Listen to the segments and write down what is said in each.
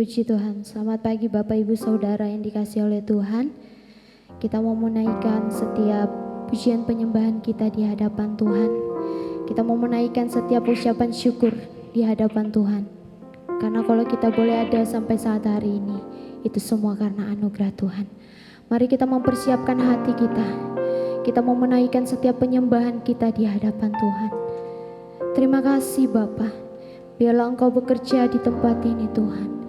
Puji Tuhan. Selamat pagi Bapak Ibu Saudara yang dikasihi oleh Tuhan. Kita mau menaikkan setiap pujian penyembahan kita di hadapan Tuhan. Kita mau menaikkan setiap ucapan syukur di hadapan Tuhan. Karena kalau kita boleh ada sampai saat hari ini, itu semua karena anugerah Tuhan. Mari kita mempersiapkan hati kita. Kita mau menaikkan setiap penyembahan kita di hadapan Tuhan. Terima kasih Bapa. Biarlah Engkau bekerja di tempat ini Tuhan.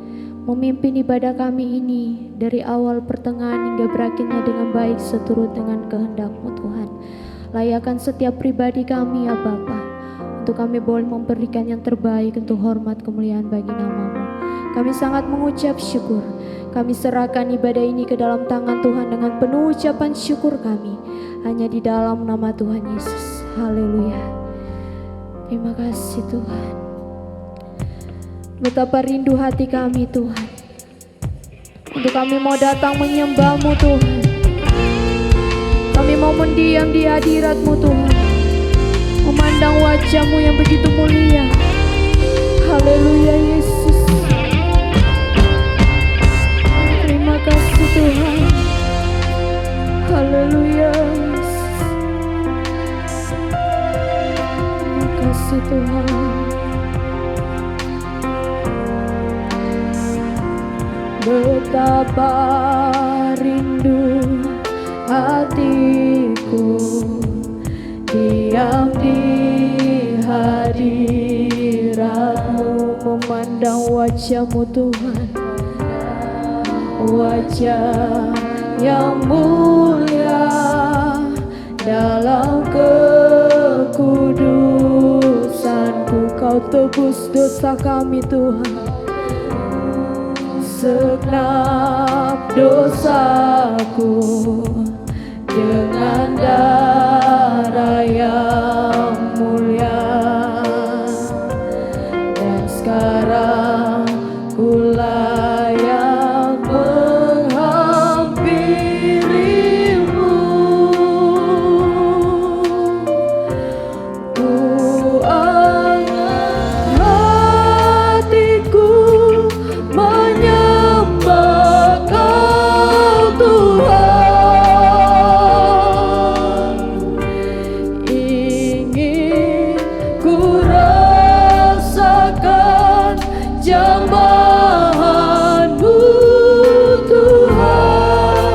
Memimpin ibadah kami ini dari awal pertengahan hingga berakhirnya dengan baik seturut dengan kehendak-Mu Tuhan. Layakkan setiap pribadi kami ya Bapa, untuk kami boleh memberikan yang terbaik untuk hormat kemuliaan bagi nama-Mu. Kami sangat mengucap syukur. Kami serahkan ibadah ini ke dalam tangan Tuhan dengan penuh ucapan syukur kami. Hanya di dalam nama Tuhan Yesus. Haleluya. Terima kasih Tuhan. Betapa rindu hati kami Tuhan, untuk kami mau datang menyembah-Mu Tuhan. Kami mau mendiam di hadirat-Mu Tuhan, memandang wajah-Mu yang begitu mulia. Haleluya Yesus. Terima kasih Tuhan. Haleluya Yesus. Terima kasih Tuhan. Betapa rindu hatiku diam di hadirat-Mu, memandang wajah-Mu Tuhan, wajah yang mulia dalam kekudusan-Ku. Kau tebus dosa kami Tuhan, segenap dosaku dengan darah yang mulia. Dan sekarang ku layak menghampiri-Mu. Ku angkat hatiku menyembah Kau Tuhan. Ingin ku rasakan jambahan-Mu Tuhan.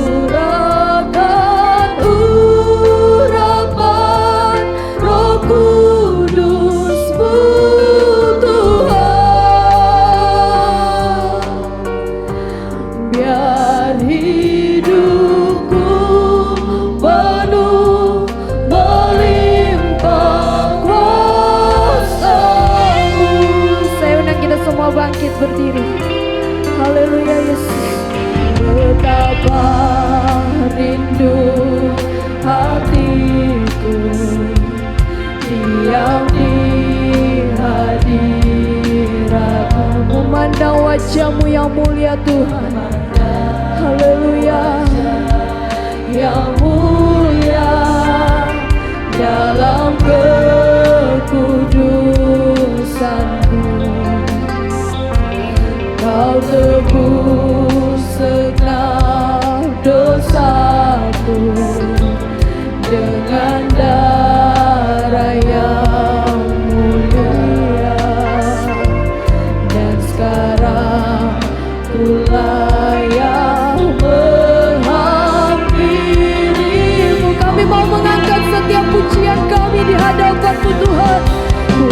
Curahkan urapan Roh Kudus-Mu Tuhan. Biar hidupku penuh melimpah kuasa-Mu. Saya undang kita semua bangkit berdiri. Haleluya Yesus. Betapa rindu hatiku diam di hadirat-Mu, memandang wajah-Mu yang mulia Tuhan. Haleluya. Yang mulia dalam kekudusan-Ku. Kau tebus segenap dosaku dengan darah yang mulia. Dan sekarang ku layak menghampiri-Mu. Kami mau mengangkat setiap pujian kami di hadapan-Mu Tuhan. Ku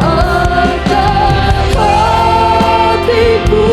angkat hatiku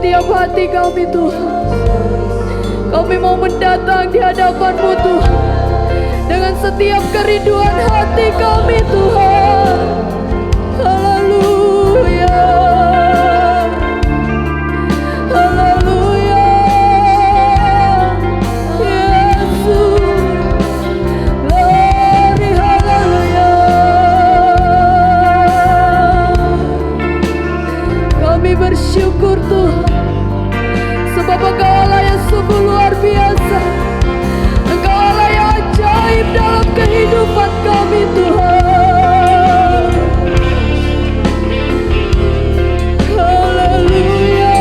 setiap hati kami Tuhan. Kami mau mendatang di hadapan-Mu Tuhan, dengan setiap kerinduan hati kami Tuhan. Haleluya, haleluya, Yesus, glory, haleluya. Kami bersyukur Tuhan, sebab Engkau Allah yang sungguh luar biasa. Engkau Allah yang ajaib dalam kehidupan kami Tuhan. Haleluya,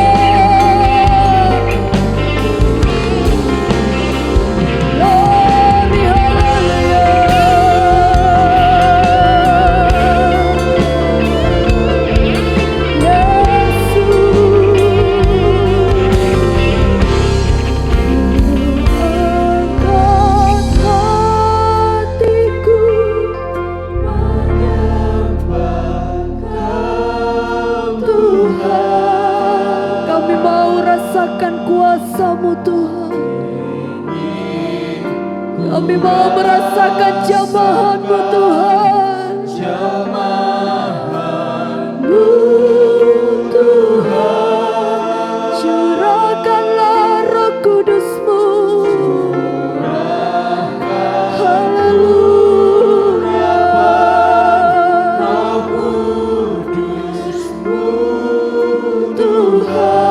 glory, haleluya. Kuasa-Mu Tuhan, kami mau merasakan jamahan-Mu Tuhan, jamahan-Mu Tuhan, curahkanlah Roh Kudus-Mu, haleluya, Roh Kudus-Mu Tuhan.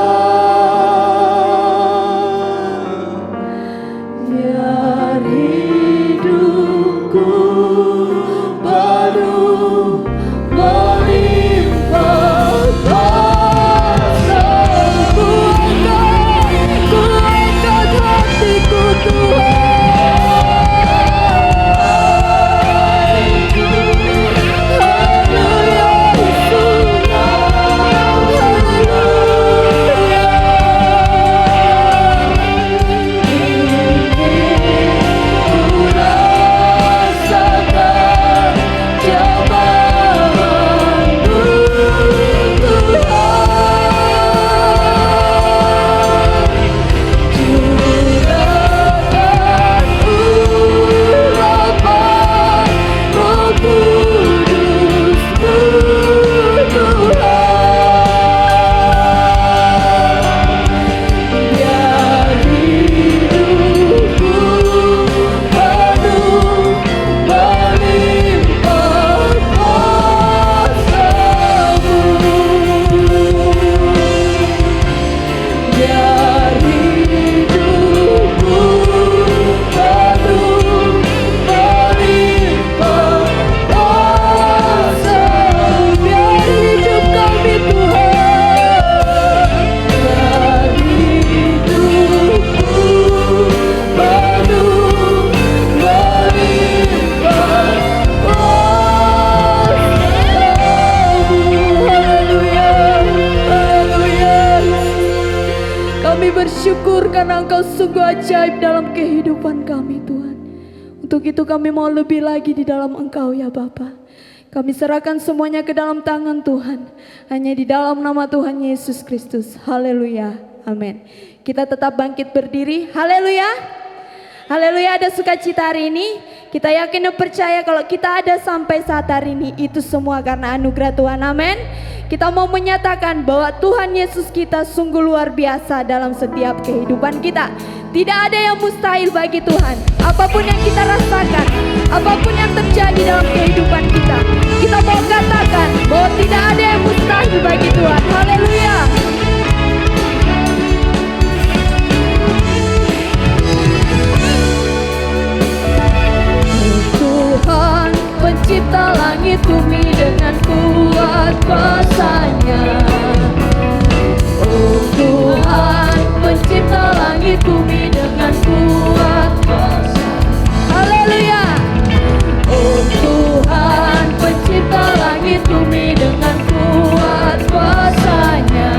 Bersyukur karena Engkau sungguh ajaib dalam kehidupan kami Tuhan. Untuk itu kami mau lebih lagi di dalam Engkau ya Bapa. Kami serahkan semuanya ke dalam tangan Tuhan. Hanya di dalam nama Tuhan Yesus Kristus. Haleluya, amin. Kita tetap bangkit berdiri. Haleluya, haleluya. Ada sukacita hari ini. Kita yakin dan percaya kalau kita ada sampai saat hari ini, itu semua karena anugerah Tuhan, amin. Kita mau menyatakan bahwa Tuhan Yesus kita sungguh luar biasa dalam setiap kehidupan kita. Tidak ada yang mustahil bagi Tuhan. Apapun yang kita rasakan, apapun yang terjadi dalam kehidupan kita, kita mau katakan bahwa tidak ada yang mustahil bagi Tuhan. Haleluya. Tuhan pencipta langit bumi dengan kuat kuasa-Nya. Oh Tuhan pencipta langit bumi dengan kuat kuasa. Haleluya. Oh Tuhan pencipta langit bumi dengan kuat kuasa-Nya.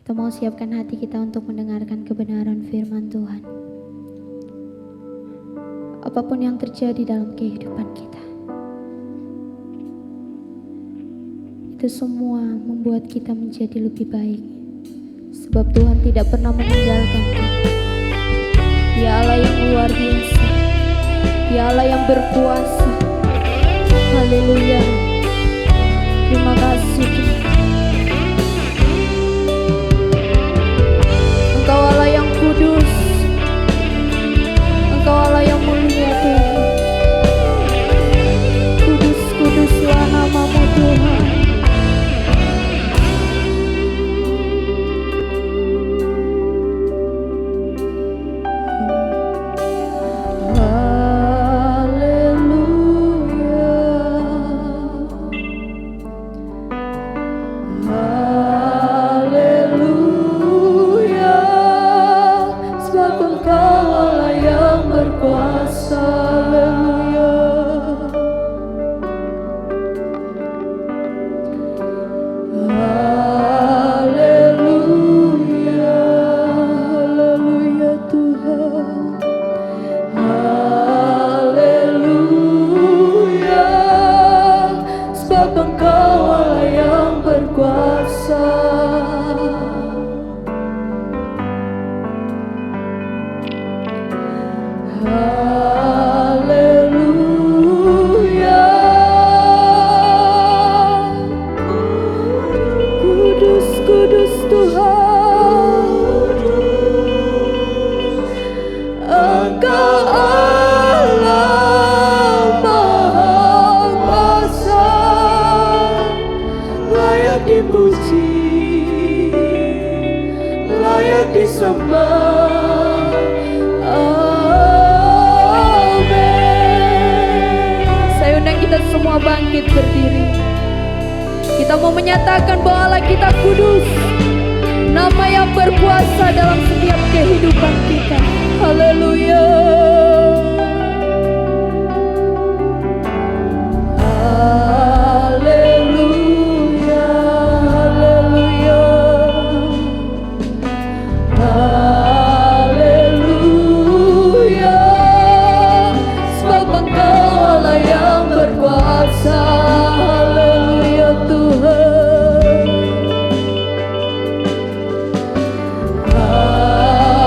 Kita mau siapkan hati kita untuk mendengarkan kebenaran firman Tuhan. Apapun yang terjadi dalam kehidupan kita, itu semua membuat kita menjadi lebih baik. Sebab Tuhan tidak pernah meninggalkan kita. Dia Allah yang luar biasa. Dia Allah yang berkuasa. Haleluya. Terima kasih Tuhan. Engkau Allah yang kudus. Engkau Allah yang mulia Tuhan. Kudus, kuduslah namamu Tuhan. Bangkit berdiri. Kita mau menyatakan bahwa Allah kita kudus, nama yang berkuasa dalam setiap kehidupan kita. Haleluya. Haleluya. Haleluya. Haleluya. Sebab Engkau Allah yang berkuasa. Haleluya Tuhan.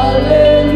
Haleluya.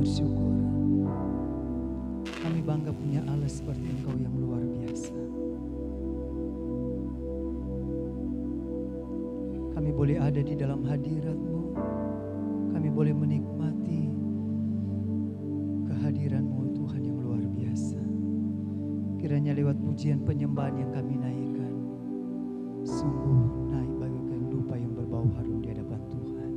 bersyukur. Kami bangga punya Allah seperti Engkau yang luar biasa. Kami boleh ada di dalam hadirat-Mu. Kami boleh menikmati kehadiran-Mu Tuhan yang luar biasa. Kiranya lewat pujian penyembahan yang kami naikkan, sungguh naik bagaikan dupa yang berbau harum di hadapan Tuhan.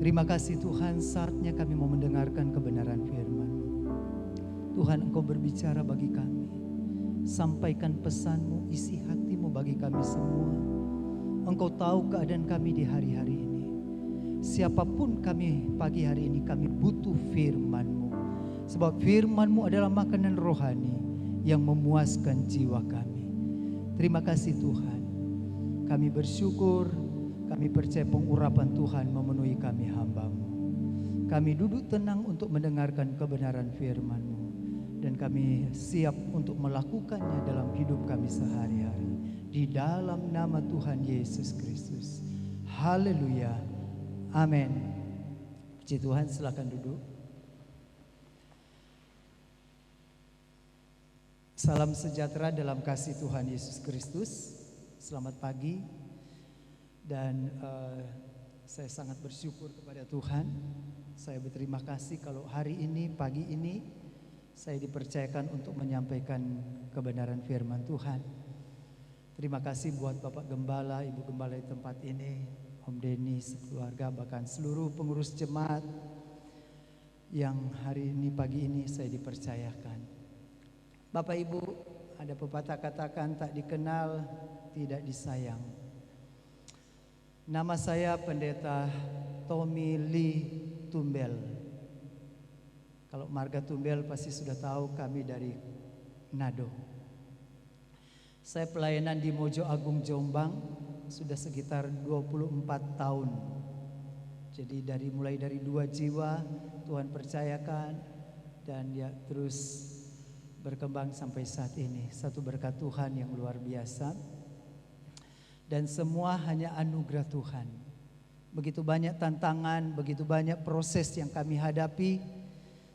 Terima kasih Tuhan, saatnya kami mau mendengarkan kebenaran firman-Mu. Tuhan, Engkau berbicara bagi kami. Sampaikan pesan-Mu, isi hati-Mu bagi kami semua. Engkau tahu keadaan kami di hari-hari ini. Siapapun kami pagi hari ini, kami butuh firman-Mu. Sebab firman-Mu adalah makanan rohani yang memuaskan jiwa kami. Terima kasih Tuhan. Kami bersyukur, kami percaya pengurapan Tuhan memenuhi kami hamba-Mu. Kami duduk tenang untuk mendengarkan kebenaran firman-Mu. Dan kami siap untuk melakukannya dalam hidup kami sehari-hari. Di dalam nama Tuhan Yesus Kristus. Haleluya. Amin. Puji Tuhan, silakan duduk. Salam sejahtera dalam kasih Tuhan Yesus Kristus. Selamat pagi. Dan saya sangat bersyukur kepada Tuhan. Saya berterima kasih kalau hari ini, pagi ini, saya dipercayakan untuk menyampaikan kebenaran firman Tuhan. Terima kasih buat Bapak Gembala, Ibu Gembala di tempat ini, Om Denny, sekeluarga, bahkan seluruh pengurus jemaat yang hari ini, pagi ini saya dipercayakan. Bapak Ibu, ada pepatah katakan tak dikenal, tidak disayang. Nama saya Pendeta Tommy Lee Tumbel. Kalau marga Tumbel pasti sudah tahu kami dari Nado. Saya pelayanan di Mojo Agung Jombang sudah sekitar 24 tahun. Jadi mulai dari 2 jiwa Tuhan percayakan dan ya terus berkembang sampai saat ini. Satu berkat Tuhan yang luar biasa. Dan semua hanya anugerah Tuhan. Begitu banyak tantangan, begitu banyak proses yang kami hadapi.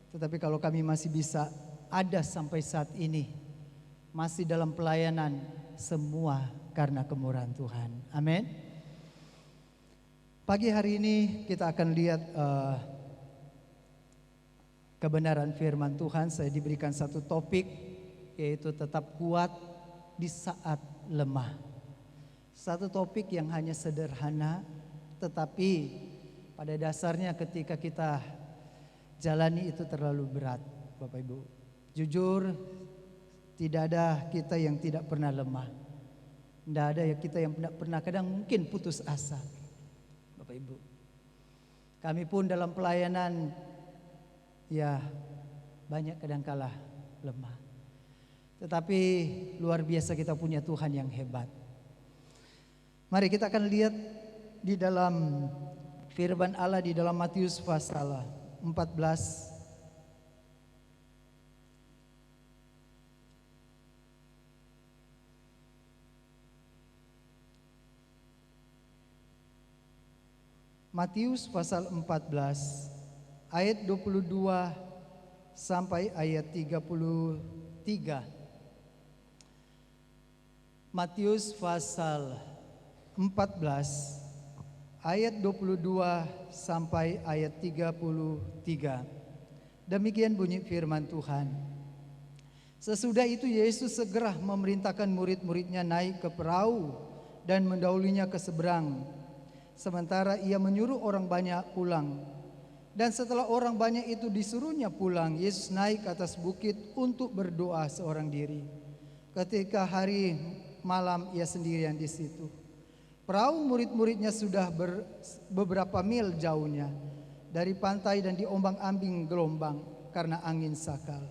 Tetapi kalau kami masih bisa ada sampai saat ini, masih dalam pelayanan, semua karena kemurahan Tuhan. Amin. Pagi hari ini kita akan lihat kebenaran firman Tuhan. Saya diberikan satu topik, yaitu tetap kuat di saat lemah. Satu topik yang hanya sederhana, tetapi pada dasarnya ketika kita jalani itu terlalu berat, Bapak Ibu. Jujur, tidak ada kita yang tidak pernah lemah. Tidak ada kita yang tidak pernah kadang mungkin putus asa, Bapak Ibu. Kami pun dalam pelayanan ya banyak kadangkala lemah. Tetapi luar biasa kita punya Tuhan yang hebat. Mari kita akan lihat di dalam firman Allah di dalam Matius pasal 14. Matius pasal 14 ayat 22 sampai ayat 33. Matius pasal 14 ayat 22 sampai ayat 33. Demikian bunyi firman Tuhan. Sesudah itu Yesus segera memerintahkan murid-muridnya naik ke perahu dan mendahulunya ke seberang. Sementara ia menyuruh orang banyak pulang. Dan setelah orang banyak itu disuruhnya pulang, Yesus naik ke atas bukit untuk berdoa seorang diri. Ketika hari malam ia sendirian di situ. Perahu murid-muridnya sudah beberapa mil jauhnya dari pantai dan diombang-ambing gelombang karena angin sakal.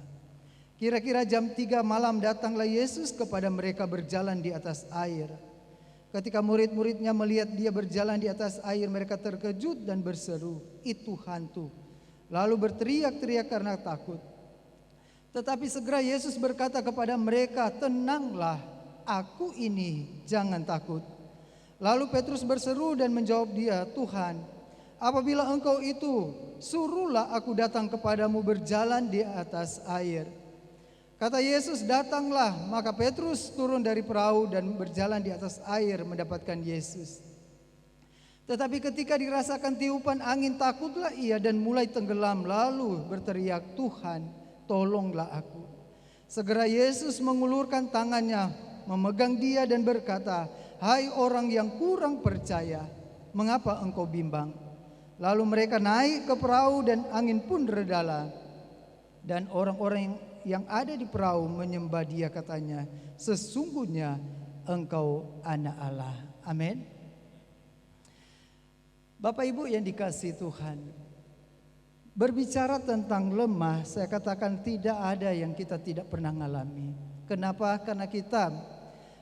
Kira-kira jam 3 malam datanglah Yesus kepada mereka berjalan di atas air. Ketika murid-muridnya melihat dia berjalan di atas air, mereka terkejut dan berseru, "Itu hantu." Lalu berteriak-teriak karena takut. Tetapi segera Yesus berkata kepada mereka, "Tenanglah, aku ini, jangan takut." Lalu Petrus berseru dan menjawab dia, "Tuhan, apabila engkau itu, suruhlah aku datang kepadamu berjalan di atas air. Kata Yesus, datanglah. Maka Petrus turun dari perahu dan berjalan di atas air mendapatkan Yesus. Tetapi ketika dirasakan tiupan angin, takutlah ia dan mulai tenggelam, lalu berteriak, Tuhan, tolonglah aku. Segera Yesus mengulurkan tangannya, memegang dia dan berkata, hai orang yang kurang percaya, mengapa engkau bimbang? Lalu mereka naik ke perahu dan angin pun redalah. Dan orang-orang yang ada di perahu menyembah dia, katanya, sesungguhnya engkau anak Allah. Amin. Bapak Ibu yang dikasihi Tuhan, berbicara tentang lemah, saya katakan tidak ada yang kita tidak pernah mengalami. Kenapa? Karena kita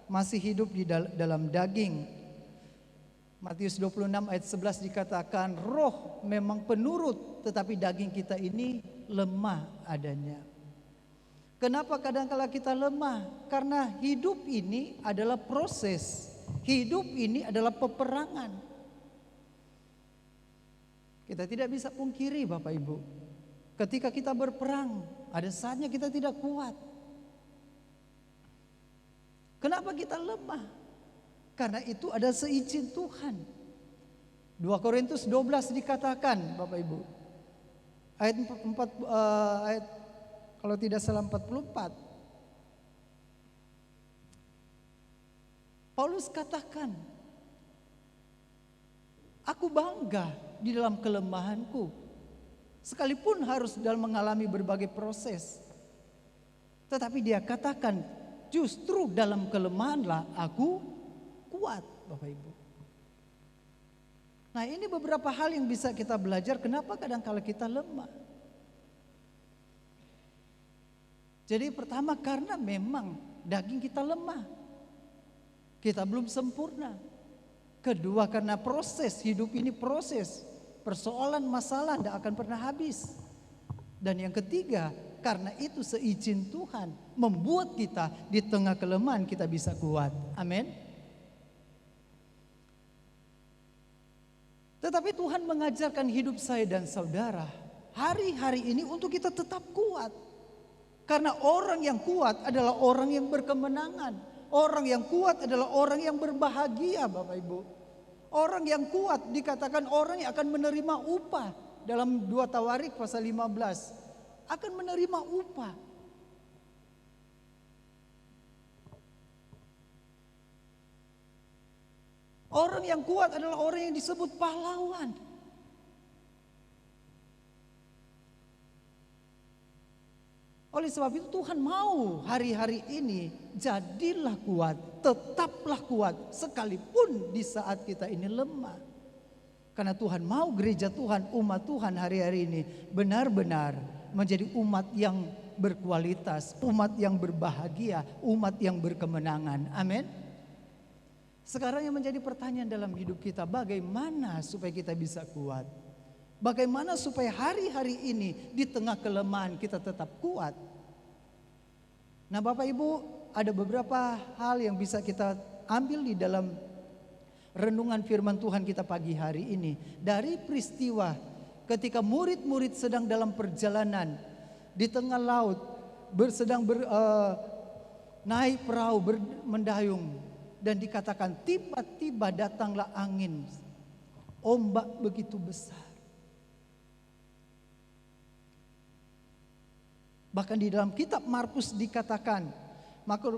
masih hidup di dalam daging. Matius 26 ayat 11 dikatakan, roh memang penurut, tetapi daging kita ini lemah adanya. Kenapa kadang-kala kita lemah? Karena hidup ini adalah proses. Hidup ini adalah peperangan. Kita tidak bisa pungkiri Bapak Ibu, ketika kita berperang, ada saatnya kita tidak kuat. Kenapa kita lemah? Karena itu ada seizin Tuhan. 2 Korintus 12 dikatakan Bapak Ibu, ayat kalau tidak salah 44. Paulus katakan, aku bangga di dalam kelemahanku, sekalipun harus dalam mengalami berbagai proses. Tetapi dia katakan, justru dalam kelemahanlah aku kuat, Bapak Ibu. Nah, ini beberapa hal yang bisa kita belajar kenapa kadang-kala kita lemah. Jadi pertama, karena memang daging kita lemah. Kita belum sempurna. Kedua, karena proses hidup ini proses. Persoalan masalah tidak akan pernah habis. Dan yang ketiga, karena itu seizin Tuhan membuat kita di tengah kelemahan kita bisa kuat. Amin. Tetapi Tuhan mengajarkan hidup saya dan saudara hari-hari ini untuk kita tetap kuat. Karena orang yang kuat adalah orang yang berkemenangan. Orang yang kuat adalah orang yang berbahagia, Bapak Ibu. Orang yang kuat dikatakan orang yang akan menerima upah. Dalam 2 Tawarik pasal 15 akan menerima upah. Orang yang kuat adalah orang yang disebut pahlawan. Oleh sebab itu Tuhan mau hari-hari ini jadilah kuat, tetaplah kuat sekalipun di saat kita ini lemah. Karena Tuhan mau gereja Tuhan, umat Tuhan hari-hari ini benar-benar menjadi umat yang berkualitas, umat yang berbahagia, umat yang berkemenangan. Amin. Sekarang yang menjadi pertanyaan dalam hidup kita, bagaimana supaya kita bisa kuat? Bagaimana supaya hari-hari ini di tengah kelemahan kita tetap kuat? Nah Bapak Ibu, ada beberapa hal yang bisa kita ambil di dalam renungan firman Tuhan kita pagi hari ini. Dari peristiwa ketika murid-murid sedang dalam perjalanan di tengah laut, naik perahu mendayung. Dan dikatakan tiba-tiba datanglah angin, ombak begitu besar. Bahkan di dalam kitab Markus dikatakan,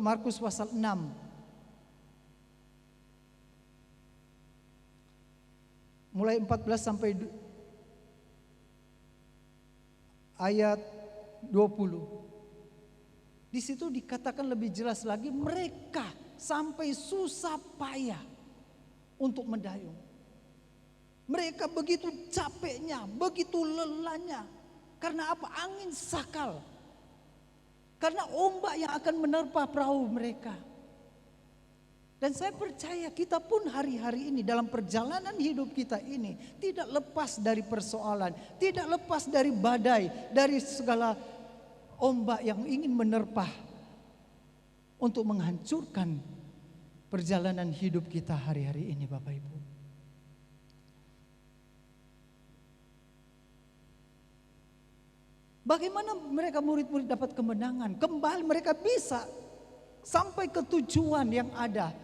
Markus pasal 6, mulai 14 sampai ayat 20. Di situ dikatakan lebih jelas lagi, mereka sampai susah payah untuk mendayung. Mereka begitu capeknya, begitu lelahnya. Karena apa? Angin sakal. Karena ombak yang akan menerpa perahu mereka. Dan saya percaya kita pun hari-hari ini dalam perjalanan hidup kita ini tidak lepas dari persoalan, tidak lepas dari badai, dari segala ombak yang ingin menerpa untuk menghancurkan perjalanan hidup kita hari-hari ini Bapak Ibu. Bagaimana mereka murid-murid dapat kemenangan? Kembali mereka bisa sampai ke tujuan yang ada.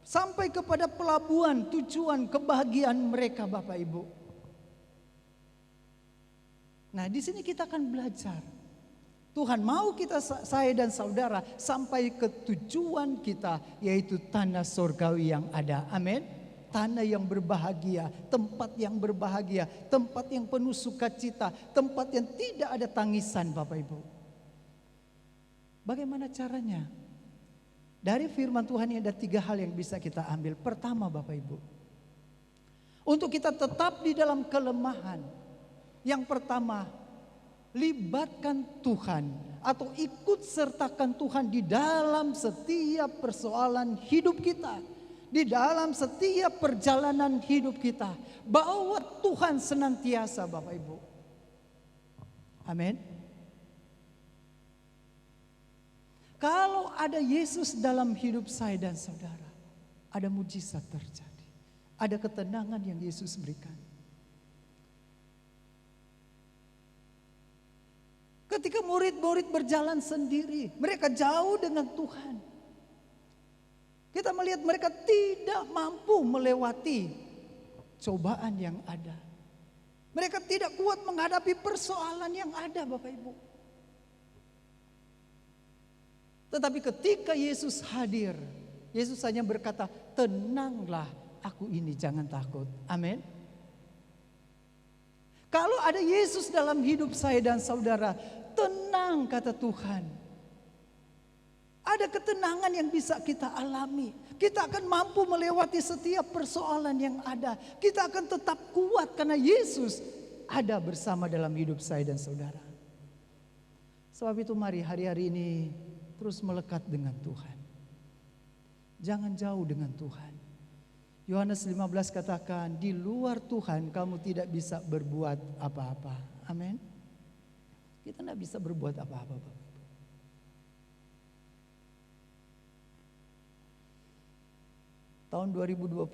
Sampai kepada pelabuhan tujuan kebahagiaan mereka, Bapak Ibu. Nah, di sini kita akan belajar. Tuhan mau kita, saya dan saudara, sampai ke tujuan kita, yaitu tanah surgawi yang ada. Amin. Tanah yang berbahagia, tempat yang berbahagia, tempat yang penuh sukacita, tempat yang tidak ada tangisan, Bapak Ibu. Bagaimana caranya? Dari firman Tuhan ini ada 3 hal yang bisa kita ambil. Pertama, Bapak Ibu, untuk kita tetap di dalam kelemahan, yang pertama, libatkan Tuhan atau ikut sertakan Tuhan di dalam setiap persoalan hidup kita, di dalam setiap perjalanan hidup kita. Bawa Tuhan senantiasa, Bapak Ibu. Amin. Kalau ada Yesus dalam hidup saya dan saudara, ada mujizat terjadi. Ada ketenangan yang Yesus berikan. Ketika murid-murid berjalan sendiri, mereka jauh dengan Tuhan. Kita melihat mereka tidak mampu melewati cobaan yang ada. Mereka tidak kuat menghadapi persoalan yang ada, Bapak Ibu. Tetapi ketika Yesus hadir, Yesus hanya berkata, tenanglah, aku ini, jangan takut. Amin. Kalau ada Yesus dalam hidup saya dan saudara, tenang, kata Tuhan. Ada ketenangan yang bisa kita alami. Kita akan mampu melewati setiap persoalan yang ada. Kita akan tetap kuat karena Yesus ada bersama dalam hidup saya dan saudara. Sebab itu mari hari-hari ini terus melekat dengan Tuhan. Jangan jauh dengan Tuhan. Yohanes 15 katakan, di luar Tuhan kamu tidak bisa berbuat apa-apa. Amin. Kita tidak bisa berbuat apa-apa, Bapak. Tahun 2008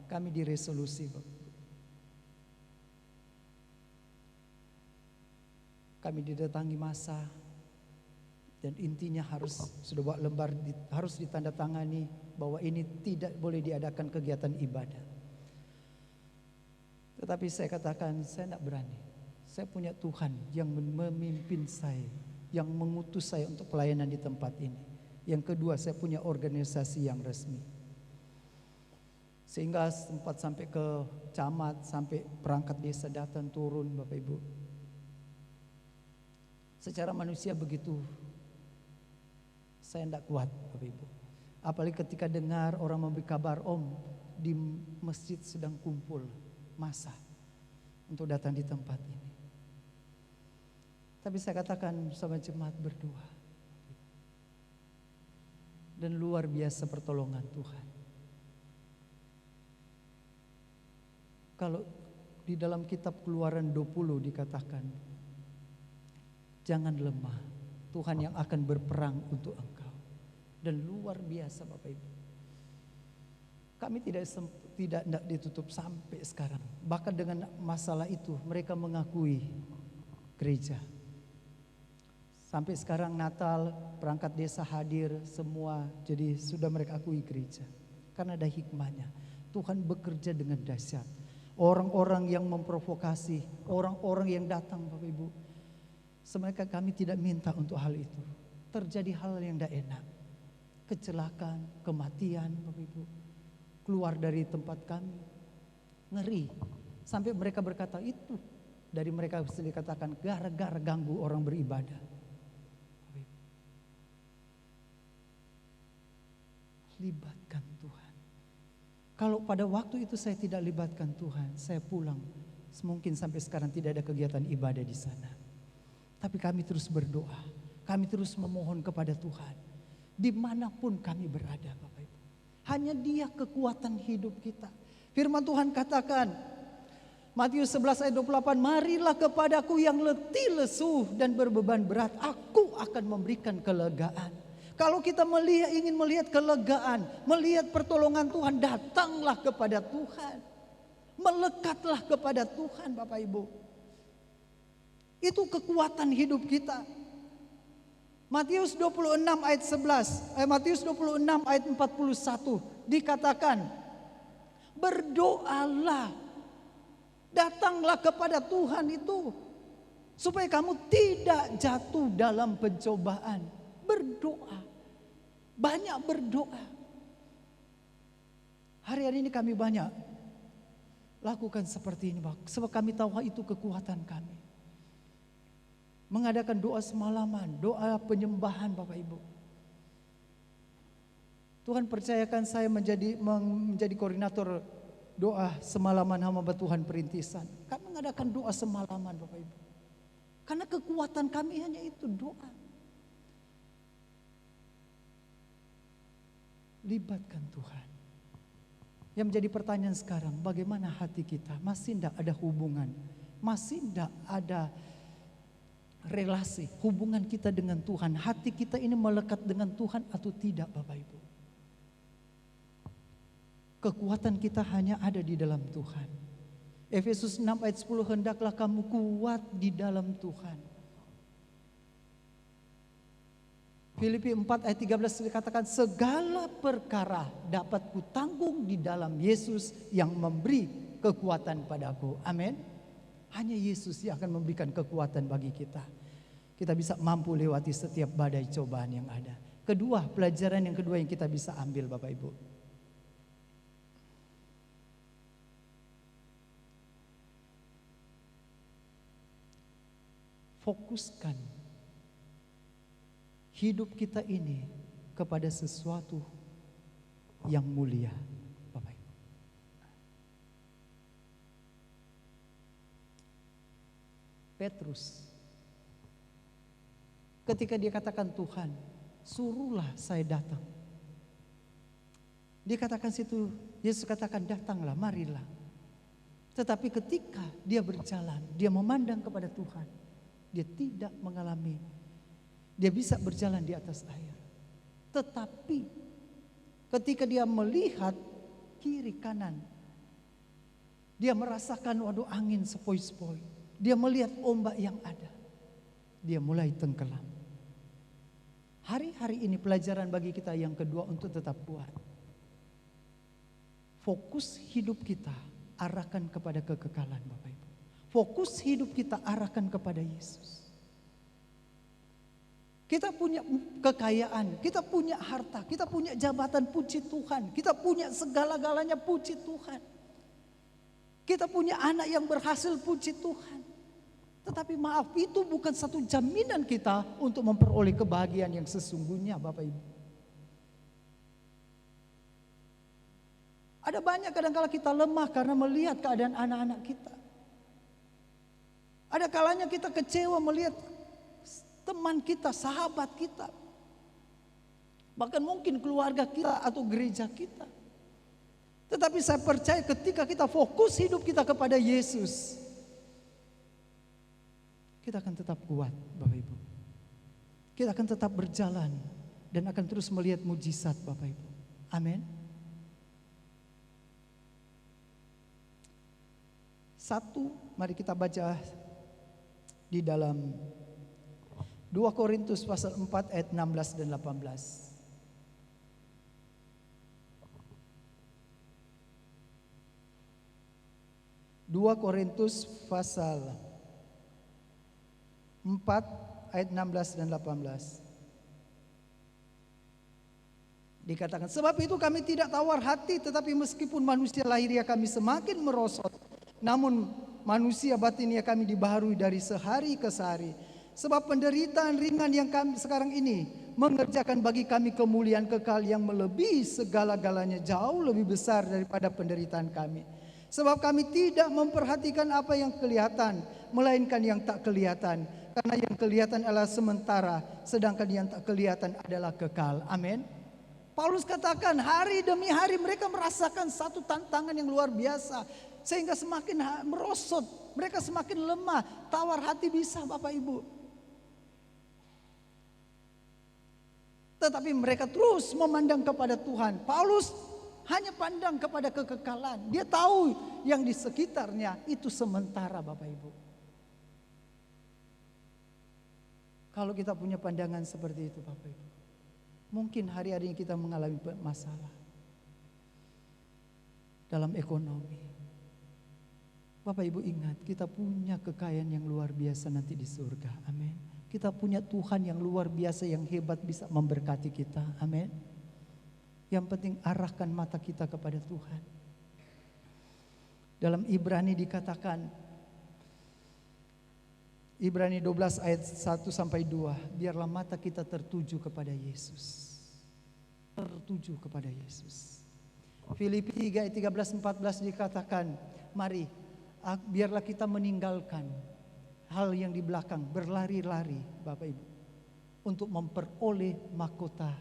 kami diresolusi, Bapak. Kami didatangi masa dan intinya sudah buat lembar harus ditandatangani bahwa ini tidak boleh diadakan kegiatan ibadah. Tetapi saya katakan saya tidak berani. Saya punya Tuhan yang memimpin saya, yang mengutus saya untuk pelayanan di tempat ini. Yang kedua, saya punya organisasi yang resmi. Sehingga sempat sampai ke camat, sampai perangkat desa datang turun, Bapak Ibu. Secara manusia begitu saya tidak kuat, Bapak Ibu. Apalagi ketika dengar orang memberi kabar, Om, di masjid sedang kumpul massa untuk datang di tempat ini. Tapi saya katakan sama jemaat berdoa. Dan luar biasa pertolongan Tuhan. Kalau di dalam kitab Keluaran 20 dikatakan, jangan lemah, Tuhan yang akan berperang untuk engkau. Dan luar biasa, Bapak Ibu. Kami tidak ditutup sampai sekarang. Bahkan dengan masalah itu mereka mengakui gereja. Sampai sekarang Natal, perangkat desa hadir semua, jadi sudah mereka akui gereja. Karena ada hikmahnya. Tuhan bekerja dengan dahsyat. Orang-orang yang memprovokasi, orang-orang yang datang, Bapak Ibu. Sebenarnya kami tidak minta untuk hal itu. Terjadi hal yang tidak enak. Kecelakaan, kematian, Bapak Ibu. Keluar dari tempat kami. Ngeri. Sampai mereka berkata itu. Dari mereka sendiri katakan gara-gara ganggu orang beribadah. Libatkan Tuhan. Kalau pada waktu itu saya tidak libatkan Tuhan, saya pulang. Mungkin sampai sekarang tidak ada kegiatan ibadah di sana. Tapi kami terus berdoa. Kami terus memohon kepada Tuhan. Dimanapun kami berada, Bapak Ibu. Hanya Dia kekuatan hidup kita. Firman Tuhan katakan, Matius 11 ayat 28, marilah kepadaku yang letih lesu dan berbeban berat, aku akan memberikan kelegaan. Kalau kita ingin melihat kelegaan, melihat pertolongan Tuhan, datanglah kepada Tuhan. Melekatlah kepada Tuhan Bapak Ibu. Itu kekuatan hidup kita. Matius 26 ayat 41 dikatakan, berdoalah, datanglah kepada Tuhan itu, supaya kamu tidak jatuh dalam pencobaan. Berdoa, banyak berdoa. Hari-hari ini kami banyak lakukan seperti ini, sebab kami tahu itu kekuatan kami. Mengadakan doa semalaman, doa penyembahan Bapak Ibu. Tuhan percayakan saya menjadi koordinator doa semalaman hamba Tuhan perintisan. Kami mengadakan doa semalaman Bapak Ibu. Karena kekuatan kami hanya itu, doa. Libatkan Tuhan. Yang menjadi pertanyaan sekarang, bagaimana hati kita? Masih tidak ada hubungan? Masih tidak ada relasi, hubungan kita dengan Tuhan? Hati kita ini melekat dengan Tuhan atau tidak Bapak Ibu? Kekuatan kita hanya ada di dalam Tuhan. Efesus 6 ayat 10, hendaklah kamu kuat di dalam Tuhan. Filipi 4 ayat 13 dikatakan, segala perkara dapat kutanggung di dalam Yesus yang memberi kekuatan padaku. Amin. Hanya Yesus yang akan memberikan kekuatan bagi kita. Kita bisa mampu lewati setiap badai cobaan yang ada. Kedua, pelajaran yang kedua yang kita bisa ambil Bapak Ibu. Fokuskan hidup kita ini kepada sesuatu yang mulia, Bapak Ibu. Petrus, ketika dia katakan Tuhan, suruhlah saya datang. Dia katakan situ, Yesus katakan datanglah, marilah. Tetapi ketika dia berjalan, dia memandang kepada Tuhan, dia tidak mengalami. Dia bisa berjalan di atas air. Tetapi ketika dia melihat kiri kanan, dia merasakan waduh angin sepoi-sepoi. Dia melihat ombak yang ada. Dia mulai tenggelam. Hari-hari ini pelajaran bagi kita yang kedua untuk tetap kuat. Fokus hidup kita arahkan kepada kekekalan Bapak Ibu. Fokus hidup kita arahkan kepada Yesus. Kita punya kekayaan, kita punya harta, kita punya jabatan, puji Tuhan. Kita punya segala-galanya, puji Tuhan. Kita punya anak yang berhasil, puji Tuhan. Tetapi maaf, itu bukan satu jaminan kita untuk memperoleh kebahagiaan yang sesungguhnya Bapak Ibu. Ada banyak kadang-kala kita lemah karena melihat keadaan anak-anak kita. Ada kalanya kita kecewa melihat teman kita, sahabat kita, bahkan mungkin keluarga kita atau gereja kita. Tetapi saya percaya ketika kita fokus hidup kita kepada Yesus, kita akan tetap kuat Bapak Ibu. Kita akan tetap berjalan dan akan terus melihat mujizat Bapak Ibu. Amin. Satu, mari kita baca di dalam 2 Korintus pasal 4 ayat 16 dan 18. 2 Korintus pasal 4 ayat 16 dan 18. Dikatakan, sebab itu kami tidak tawar hati, tetapi meskipun manusia lahiriah kami semakin merosot, namun manusia batiniah kami dibaharui dari sehari ke sehari. Sebab penderitaan ringan yang kami sekarang ini mengerjakan bagi kami kemuliaan kekal yang melebihi segala-galanya, jauh lebih besar daripada penderitaan kami. Sebab kami tidak memperhatikan apa yang kelihatan, melainkan yang tak kelihatan. Karena yang kelihatan adalah sementara, sedangkan yang tak kelihatan adalah kekal. Amin. Paulus katakan hari demi hari mereka merasakan satu tantangan yang luar biasa. Sehingga semakin merosot, mereka semakin lemah, tawar hati bisa Bapak Ibu. Tetapi mereka terus memandang kepada Tuhan. Paulus hanya pandang kepada kekekalan. Dia tahu yang di sekitarnya itu sementara, Bapak Ibu. Kalau kita punya pandangan seperti itu, Bapak Ibu, mungkin hari-hari ini kita mengalami masalah dalam ekonomi. Bapak Ibu ingat, kita punya kekayaan yang luar biasa nanti di surga. Amin. Kita punya Tuhan yang luar biasa, yang hebat, bisa memberkati kita. Amin. Yang penting arahkan mata kita kepada Tuhan. Dalam Ibrani dikatakan, Ibrani 12 ayat 1 sampai 2, biarlah mata kita tertuju kepada Yesus. Tertuju kepada Yesus. Filipi 3 ayat 13-14 dikatakan, mari biarlah kita meninggalkan hal yang di belakang, berlari-lari, Bapak Ibu, untuk memperoleh mahkota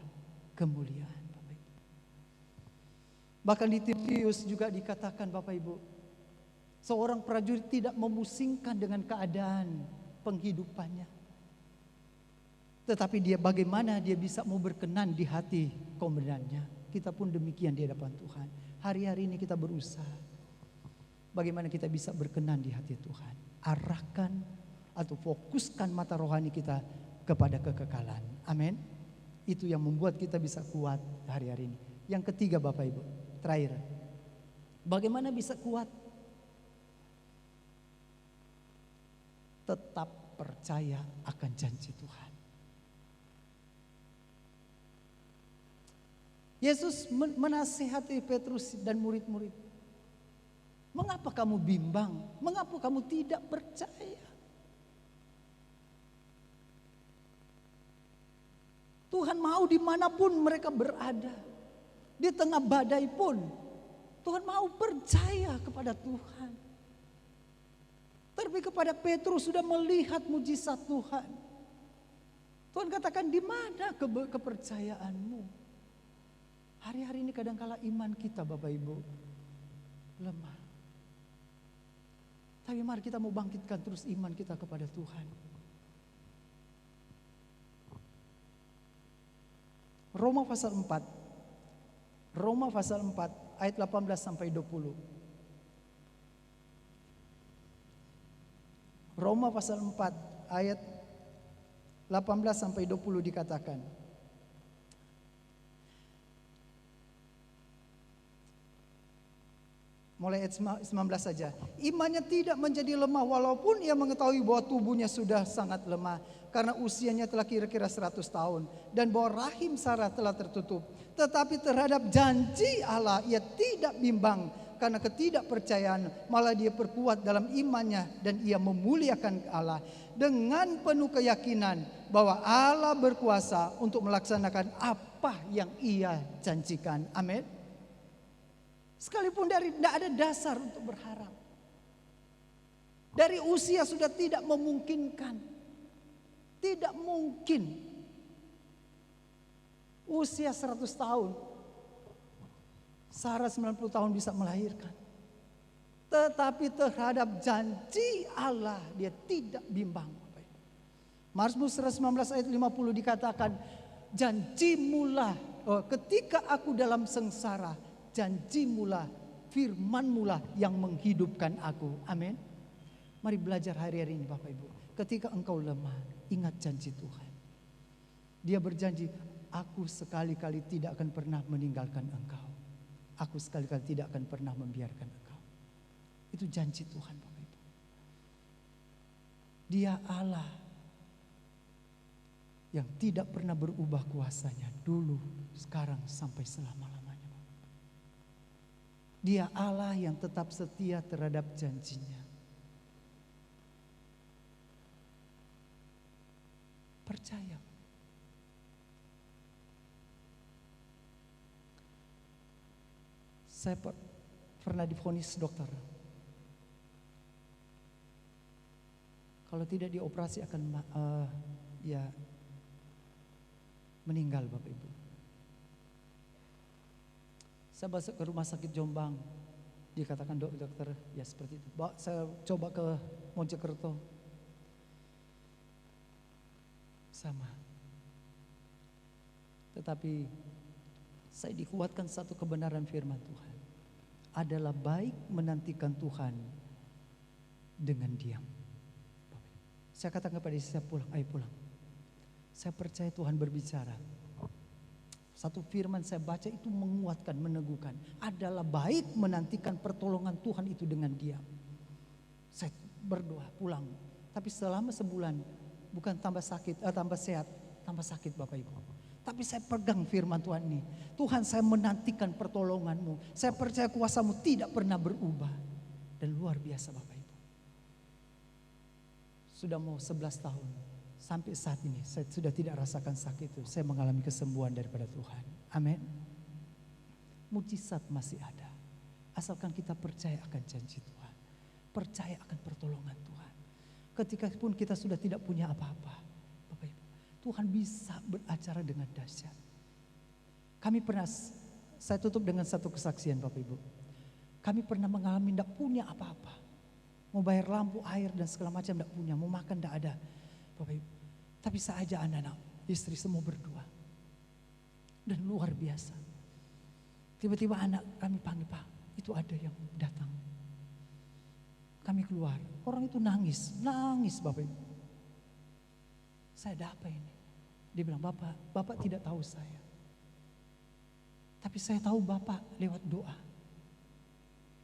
kemuliaan. Bapak Ibu. Bahkan di Timotius juga dikatakan, Bapak Ibu, seorang prajurit tidak memusingkan dengan keadaan penghidupannya, tetapi dia bagaimana dia bisa mau berkenan di hati komandannya. Kita pun demikian di hadapan Tuhan. Hari-hari ini kita berusaha bagaimana kita bisa berkenan di hati Tuhan. Arahkan atau fokuskan mata rohani kita kepada kekekalan. Amin. Itu yang membuat kita bisa kuat hari-hari ini. Yang ketiga, Bapak Ibu, terakhir, bagaimana bisa kuat? Tetap percaya akan janji Tuhan. Yesus menasihati Petrus dan murid-murid. Mengapa kamu bimbang? Mengapa kamu tidak percaya? Tuhan mau dimanapun mereka berada, di tengah badai pun Tuhan mau percaya kepada Tuhan. Tapi kepada Petrus sudah melihat mujizat Tuhan. Tuhan katakan, di mana kepercayaanmu? Hari-hari ini kadangkala iman kita, Bapak Ibu, lemah. Tapi mari kita mau bangkitkan terus iman kita kepada Tuhan. Roma pasal 4. Roma pasal 4 ayat 18 sampai 20. Roma pasal 4 ayat 18 sampai 20 dikatakan, mulai ayat 19 saja. Imannya tidak menjadi lemah walaupun ia mengetahui bahwa tubuhnya sudah sangat lemah karena usianya telah kira-kira 100 tahun dan bahwa rahim Sarah telah tertutup. Tetapi terhadap janji Allah ia tidak bimbang karena ketidakpercayaan, malah dia perkuat dalam imannya dan ia memuliakan Allah dengan penuh keyakinan bahwa Allah berkuasa untuk melaksanakan apa yang ia janjikan. Amin. Sekalipun tidak ada dasar untuk berharap, dari usia sudah tidak memungkinkan, tidak mungkin usia 100 tahun, Sarah 90 tahun bisa melahirkan. Tetapi terhadap janji Allah dia tidak bimbang. Mazmur 119 ayat 50 dikatakan, janjimulah, ketika aku dalam sengsara, janjimulah, firmanmulah yang menghidupkan aku. Amin. Mari belajar hari-hari ini, Bapak Ibu. Ketika engkau lemah, ingat janji Tuhan. Dia berjanji, aku sekali-kali tidak akan pernah meninggalkan engkau. Aku sekali-kali tidak akan pernah membiarkan engkau. Itu janji Tuhan, Bapak Ibu. Dia Allah yang tidak pernah berubah kuasanya, dulu, sekarang, sampai selama-lamanya. Dia Allah yang tetap setia terhadap janjinya. Percaya. Saya pernah divonis dokter, kalau tidak dioperasi akan meninggal, Bapak Ibu. Saya masuk ke rumah sakit Jombang, dikatakan dokter ya seperti itu. Saya coba ke Mojokerto, sama. Tetapi Saya dikuatkan satu kebenaran firman Tuhan. Adalah baik menantikan Tuhan dengan diam. Saya katakan kepada istri saya, pulang, ayo pulang. Saya percaya Tuhan berbicara. Satu firman saya baca itu menguatkan, meneguhkan. Adalah baik menantikan pertolongan Tuhan itu dengan diam. Saya berdoa pulang. Tapi selama sebulan bukan tambah sakit, tambah sehat, tambah sakit Bapak Ibu. Tapi saya pegang firman Tuhan ini. Tuhan, saya menantikan pertolongan-Mu. Saya percaya kuasa-Mu tidak pernah berubah. Dan luar biasa Bapak Ibu. Sudah mau 11 tahun. Sampai saat ini saya sudah tidak rasakan sakit itu. Saya mengalami kesembuhan daripada Tuhan. Amin. Mujizat masih ada. Asalkan kita percaya akan janji Tuhan. Percaya akan pertolongan Tuhan. Ketika pun kita sudah tidak punya apa-apa. Bapak Ibu, Tuhan bisa beracara dengan dahsyat. Kami pernah, saya tutup dengan satu kesaksian Bapak Ibu. Kami pernah mengalami tidak punya apa-apa. Mau bayar lampu, air dan segala macam tidak punya. Mau makan tidak ada. Bapak Ibu. Tapi saya ajak anak-anak, istri semua berdoa. Dan luar biasa. Tiba-tiba anak kami panggil, Pak, itu ada yang datang. Kami keluar, orang itu nangis Bapak Ibu. Saya ada apa ini? Dia bilang, Bapak tidak tahu saya. Tapi saya tahu Bapak lewat doa.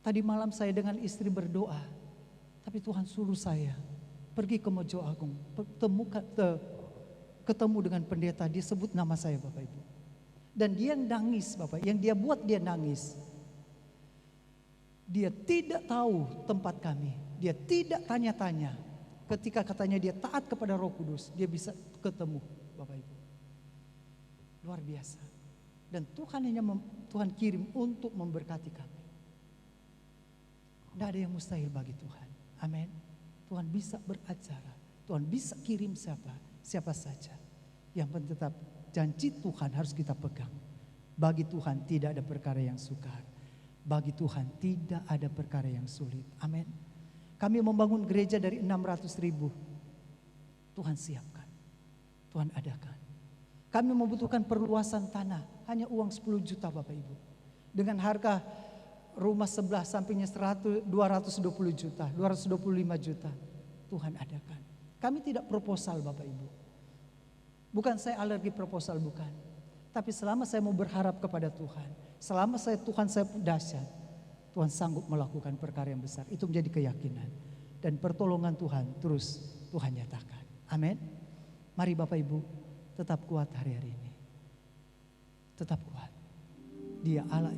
Tadi malam saya dengan istri berdoa. Tapi Tuhan suruh saya pergi ke Mojo Agung. Ketemu dengan pendeta, dia sebut nama saya Bapak Ibu. Dan dia nangis Bapak, yang dia buat dia nangis. Dia tidak tahu tempat kami. Dia tidak tanya-tanya. Ketika katanya dia taat kepada Roh Kudus, dia bisa ketemu Bapak Ibu. Luar biasa. Dan Tuhan Tuhan kirim untuk memberkati kami. Tidak ada yang mustahil bagi Tuhan. Amin. Tuhan bisa beracara. Tuhan bisa kirim siapa saja. Yang penting tetap janji Tuhan harus kita pegang. Bagi Tuhan tidak ada perkara yang sukar. Bagi Tuhan tidak ada perkara yang sulit. Amin. Kami membangun gereja dari 600.000. Tuhan siapkan. Tuhan adakan. Kami membutuhkan perluasan tanah. Hanya uang 10 juta Bapak Ibu. Dengan harga rumah sebelah sampingnya 220 juta. 225 juta. Tuhan adakan. Kami tidak proposal Bapak Ibu. Bukan saya alergi proposal, bukan. Tapi selama saya mau berharap kepada Tuhan. Selama Tuhan saya dahsyat, Tuhan sanggup melakukan perkara yang besar. Itu menjadi keyakinan. Dan pertolongan Tuhan terus Tuhan nyatakan. Amin. Mari Bapak Ibu tetap kuat hari-hari ini. Tetap kuat. Dia Allah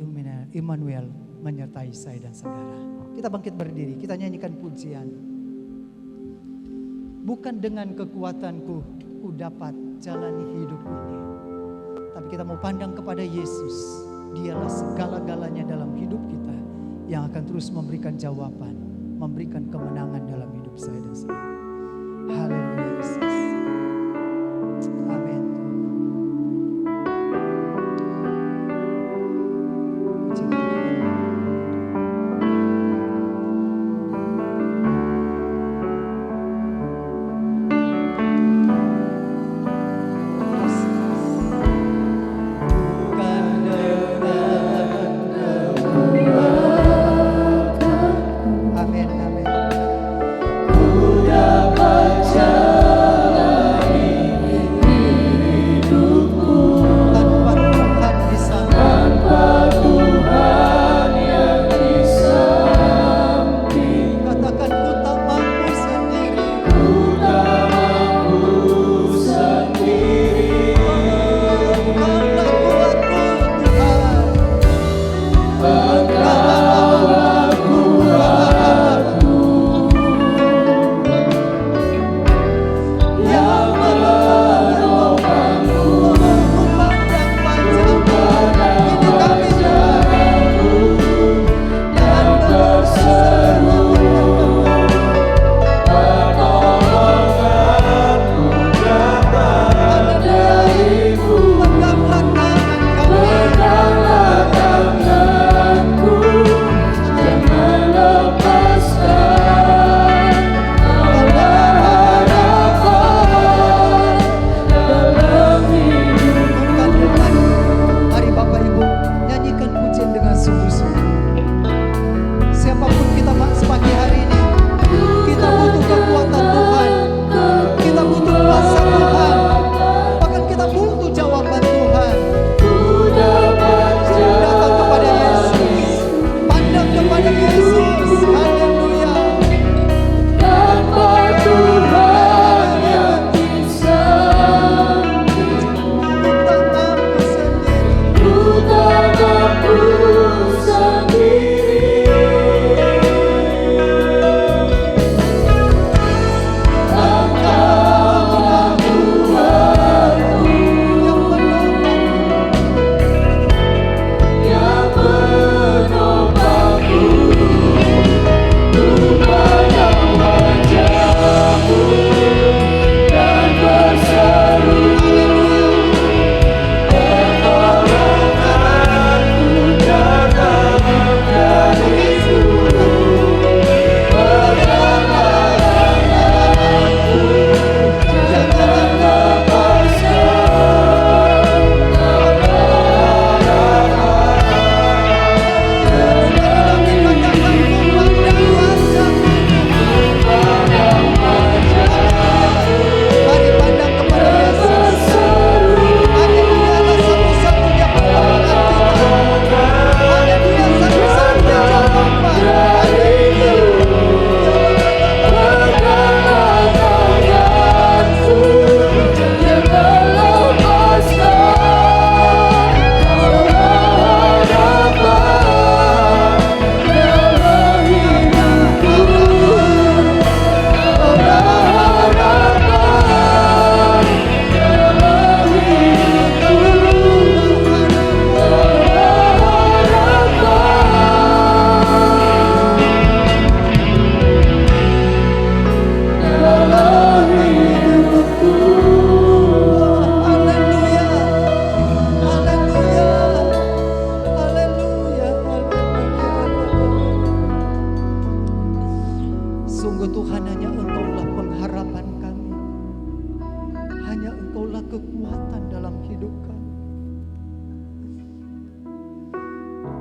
Immanuel menyertai saya dan saudara. Kita bangkit berdiri, kita nyanyikan pujian. Bukan dengan kekuatanku ku dapat jalani hidup ini. Tapi kita mau pandang kepada Yesus. Dialah segala-galanya dalam hidup kita yang akan terus memberikan jawaban, memberikan kemenangan dalam hidup saya dan saudara. Haleluya Yesus. Amin. Ku dapat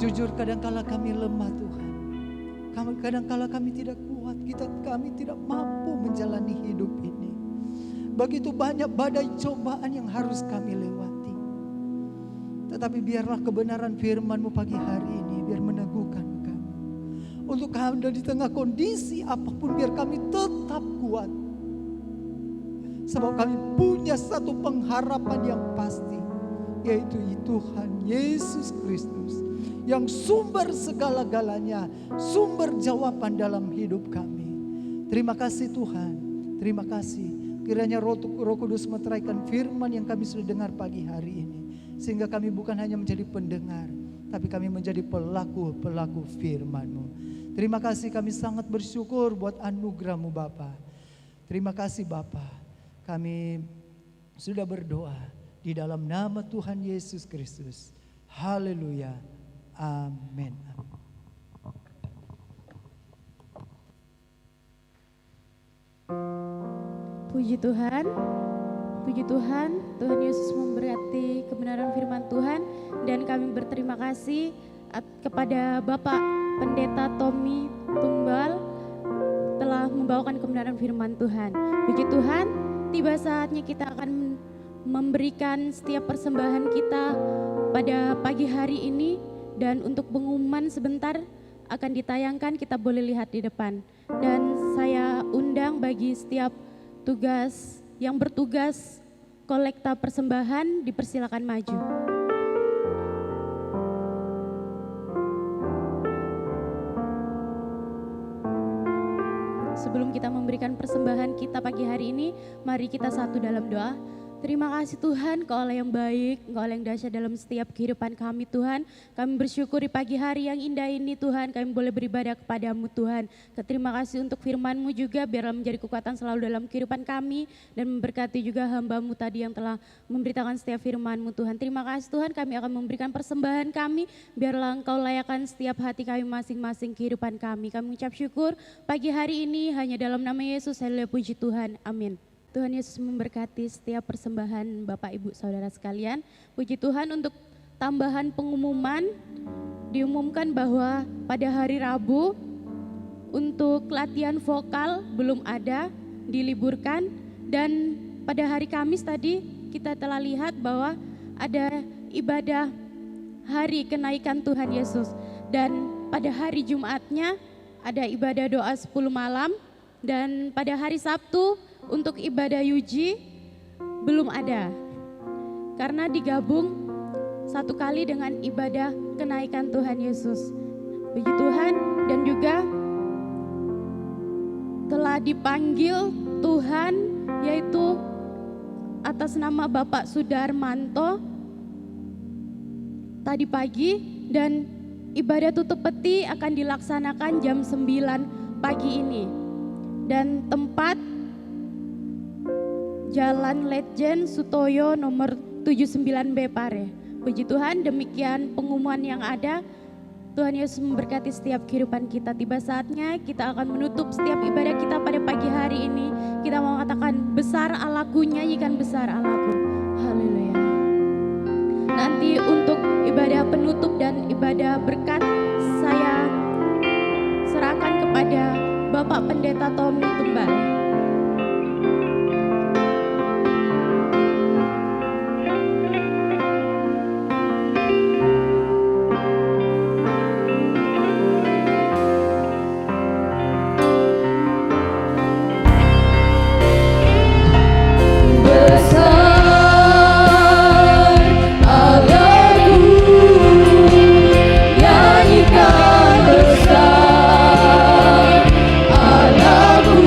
Jujur kadangkala kami lemah Tuhan. Kadangkala kami tidak kuat, kami tidak mampu menjalani hidup ini. Begitu banyak badai cobaan yang harus kami lewati. Tetapi biarlah kebenaran firman-Mu pagi hari ini biar meneguhkan kami. Untuk kami di tengah kondisi apapun biar kami tetap kuat. Sebab kami punya satu pengharapan yang pasti, yaitu Tuhan Yesus Kristus, yang sumber segala-galanya, sumber jawaban dalam hidup kami. Terima kasih Tuhan, terima kasih. Kiranya Roh Kudus meteraikan firman yang kami sudah dengar pagi hari ini. Sehingga kami bukan hanya menjadi pendengar, tapi kami menjadi pelaku-pelaku firman-Mu. Terima kasih, kami sangat bersyukur buat anugerah-Mu Bapa. Terima kasih Bapa. Kami sudah berdoa di dalam nama Tuhan Yesus Kristus. Haleluya. Amin. Puji Tuhan, Tuhan Yesus memberkati kebenaran firman Tuhan, dan kami berterima kasih kepada Bapak Pendeta Tommy Tumbal telah membawakan kebenaran firman Tuhan. Puji Tuhan, tiba saatnya kita akan memberikan setiap persembahan kita pada pagi hari ini, dan untuk pengumuman sebentar akan ditayangkan, kita boleh lihat di depan. Dan saya undang bagi setiap yang bertugas kolekta persembahan, dipersilakan maju. Sebelum kita memberikan persembahan kita pagi hari ini, mari kita satu dalam doa. Terima kasih Tuhan, Engkau Allah yang baik, Engkau Allah yang dahsyat dalam setiap kehidupan kami Tuhan. Kami bersyukur di pagi hari yang indah ini Tuhan, kami boleh beribadah kepadamu Tuhan. Terima kasih untuk firman-Mu juga, biarlah menjadi kekuatan selalu dalam kehidupan kami, dan memberkati juga hamba-Mu tadi yang telah memberitakan setiap firman-Mu Tuhan. Terima kasih Tuhan, kami akan memberikan persembahan kami, biarlah Engkau layakan setiap hati kami masing-masing kehidupan kami. Kami mengucap syukur pagi hari ini hanya dalam nama Yesus, haleluya, puji Tuhan, amin. Tuhan Yesus memberkati setiap persembahan Bapak Ibu Saudara sekalian. Puji Tuhan, untuk tambahan pengumuman, diumumkan bahwa pada hari Rabu untuk latihan vokal belum ada, diliburkan. Dan pada hari Kamis tadi kita telah lihat bahwa ada ibadah hari kenaikan Tuhan Yesus. Dan pada hari Jumatnya ada ibadah doa 10 malam. Dan pada hari Sabtu untuk ibadah Yuji belum ada, karena digabung satu kali dengan ibadah kenaikan Tuhan Yesus. Puji Tuhan, dan juga telah dipanggil Tuhan, yaitu atas nama Bapak Sudarmanto tadi pagi, dan ibadah tutup peti akan dilaksanakan jam 9 pagi ini. Dan tempat Jalan Letjen Sutoyo nomor 79B Pare. Puji Tuhan, demikian pengumuman yang ada. Tuhan Yesus memberkati setiap kehidupan kita. Tiba saatnya kita akan menutup setiap ibadah kita pada pagi hari ini. Kita mau katakan, besar Allahku, nyanyikan besar Allahku. Haleluya. Nanti untuk ibadah penutup dan ibadah berkat, saya serahkan kepada Bapak Pendeta Tommy Tumbal. Besar Allahku,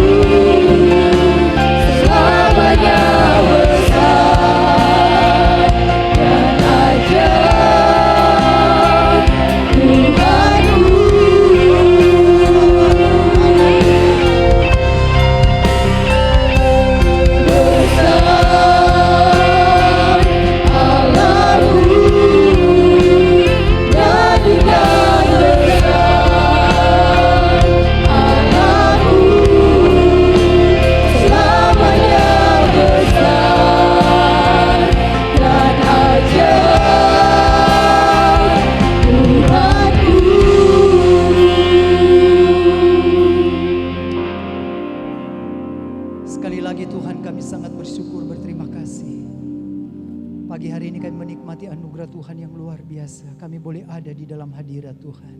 ada di dalam hadirat Tuhan.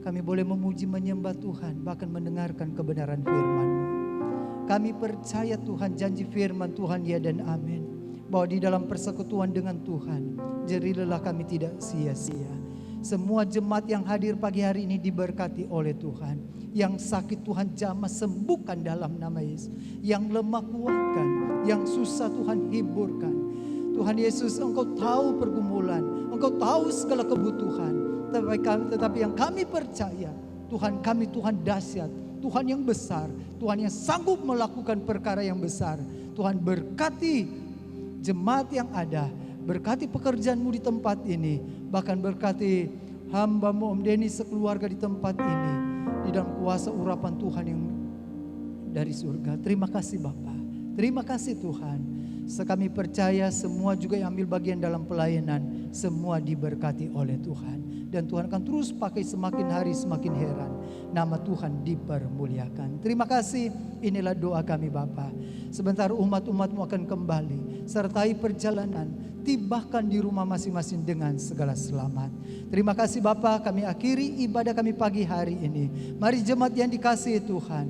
Kami boleh memuji menyembah Tuhan, bahkan mendengarkan kebenaran firman-Mu. Kami percaya Tuhan, janji firman Tuhan ya dan amin, bahwa di dalam persekutuan dengan Tuhan, jerih lelah kami tidak sia-sia. Semua jemaat yang hadir pagi hari ini diberkati oleh Tuhan. Yang sakit Tuhan jamah sembuhkan dalam nama Yesus. Yang lemah kuatkan, yang susah Tuhan hiburkan. Tuhan Yesus, Engkau tahu pergumulan, Engkau tahu segala kebutuhan. Tetapi yang kami percaya, Tuhan kami Tuhan dahsyat, Tuhan yang besar, Tuhan yang sanggup melakukan perkara yang besar. Tuhan berkati jemaat yang ada, berkati pekerjaan-Mu di tempat ini, bahkan berkati hamba-Mu Om Denny sekeluarga di tempat ini, di dalam kuasa urapan Tuhan yang dari surga. Terima kasih Bapa, terima kasih Tuhan. Kami percaya semua juga yang ambil bagian dalam pelayanan, semua diberkati oleh Tuhan. Dan Tuhan akan terus pakai semakin hari semakin heran. Nama Tuhan dipermuliakan. Terima kasih, inilah doa kami Bapa. Sebentar umat-umat-Mu akan kembali. Sertai perjalanan, tibakan di rumah masing-masing dengan segala selamat. Terima kasih Bapa, kami akhiri ibadah kami pagi hari ini. Mari jemaat yang dikasihi Tuhan,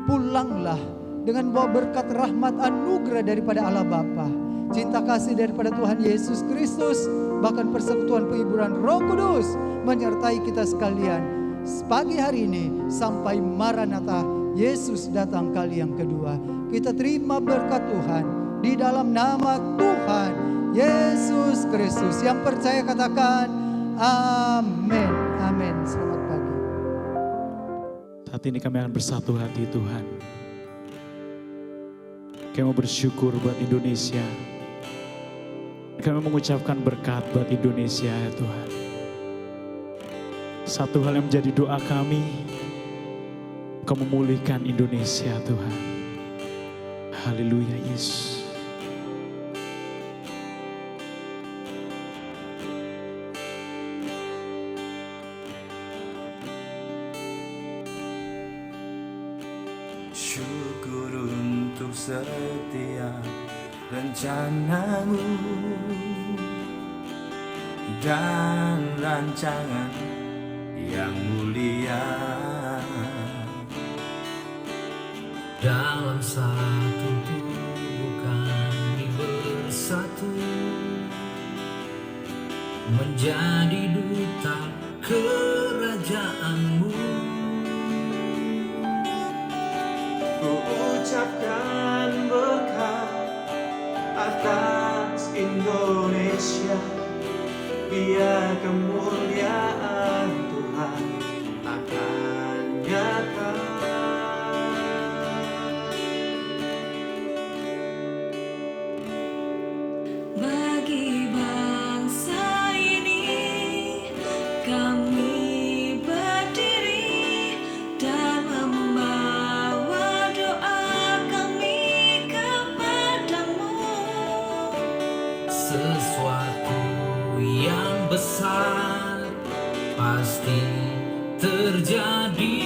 pulanglah dengan bawa berkat rahmat anugerah daripada Allah Bapa, cinta kasih daripada Tuhan Yesus Kristus, bahkan persekutuan penghiburan Roh Kudus menyertai kita sekalian pagi hari ini sampai Maranatha, Yesus datang kali yang kedua. Kita terima berkat Tuhan di dalam nama Tuhan Yesus Kristus. Yang percaya katakan amin. Amin. Selamat pagi. Saat ini kami akan bersatu hati Tuhan. Kami mau bersyukur buat Indonesia. Kami mengucapkan berkat buat Indonesia ya Tuhan. Satu hal yang menjadi doa kami, Kau memulihkan Indonesia Tuhan. Haleluya Yesus. Syukur untuk setiap rencana-Mu dan rancangan yang mulia. Dalam satu tubuh kami bersatu, menjadi duta kerajaan-Mu. Ku ucapkan berkat atas Indonesia, biar kemuliaan Tuhan akan nyata. Bagi bangsa ini kami berdiri dan membawa doa kami kepadamu. Sesuatu yang besar pasti terjadi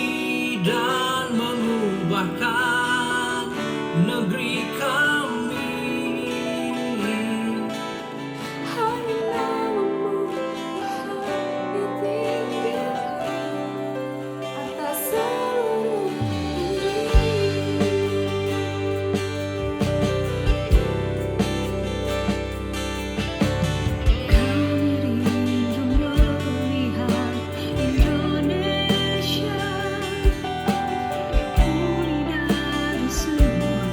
dan mengubahkan negeri kami. Hanya namamu ditinggikan atas seluruh Kami rindu melihat Indonesia pulih dari semua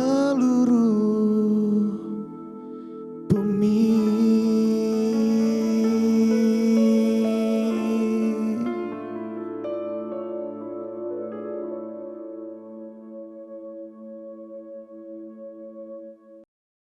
seluruh